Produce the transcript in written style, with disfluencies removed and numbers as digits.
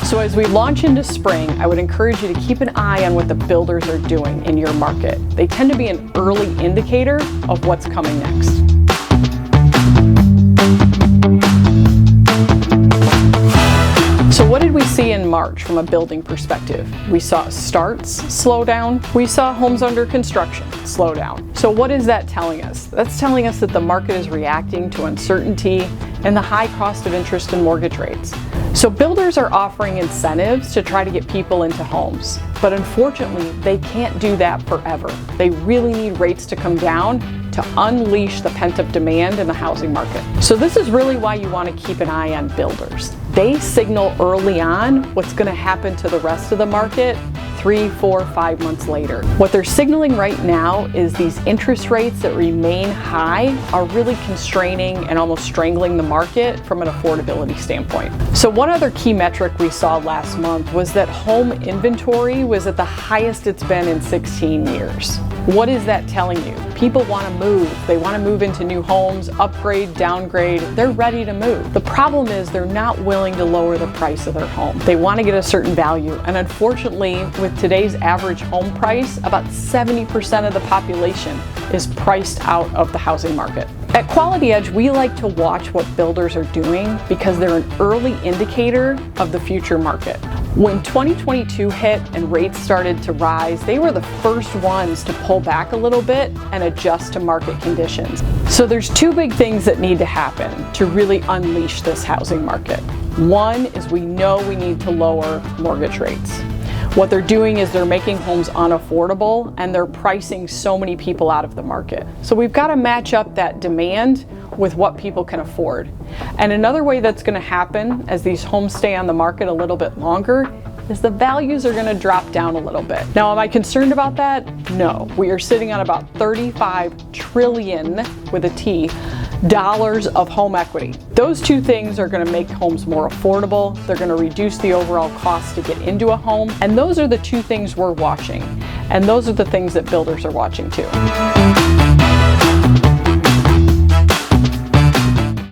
So as we launch into spring, I would encourage you to keep an eye on what the builders are doing in your market. They tend to be an early indicator of what's coming next. So what did we see in March from a building perspective? We saw starts slow down. We saw homes under construction slow down. So what is that telling us? That's telling us that the market is reacting to uncertainty and the high cost of interest and mortgage rates. So builders are offering incentives to try to get people into homes, but unfortunately they can't do that forever. They really need rates to come down to unleash the pent-up demand in the housing market. So this is really why you want to keep an eye on builders. They signal early on what's going to happen to the rest of the market 3, 4, 5 months later. What they're signaling right now is these interest rates that remain high are really constraining and almost strangling the market from an affordability standpoint. So one other key metric we saw last month was that home inventory was at the highest it's been in 16 years. What is that telling you? People want to move. They want to move into new homes, upgrade, downgrade. They're ready to move. The problem is they're not willing to lower the price of their home. They want to get a certain value. And unfortunately, with today's average home price, about 70% of the population is priced out of the housing market. At Quality Edge, we like to watch what builders are doing because they're an early indicator of the future market. When 2022 hit and rates started to rise, they were the first ones to pull back a little bit and adjust to market conditions. So there's two big things that need to happen to really unleash this housing market. One is we know we need to lower mortgage rates. What they're doing is they're making homes unaffordable and they're pricing so many people out of the market. So we've got to match up that demand with what people can afford. And another way that's going to happen as these homes stay on the market a little bit longer is the values are going to drop down a little bit. Now, am I concerned about that? No. We are sitting on about 35 trillion with a T dollars of home equity. Those two things are going to make homes more affordable. They're going to reduce the overall cost to get into a home. And those are the two things we're watching. And those are the things that builders are watching too.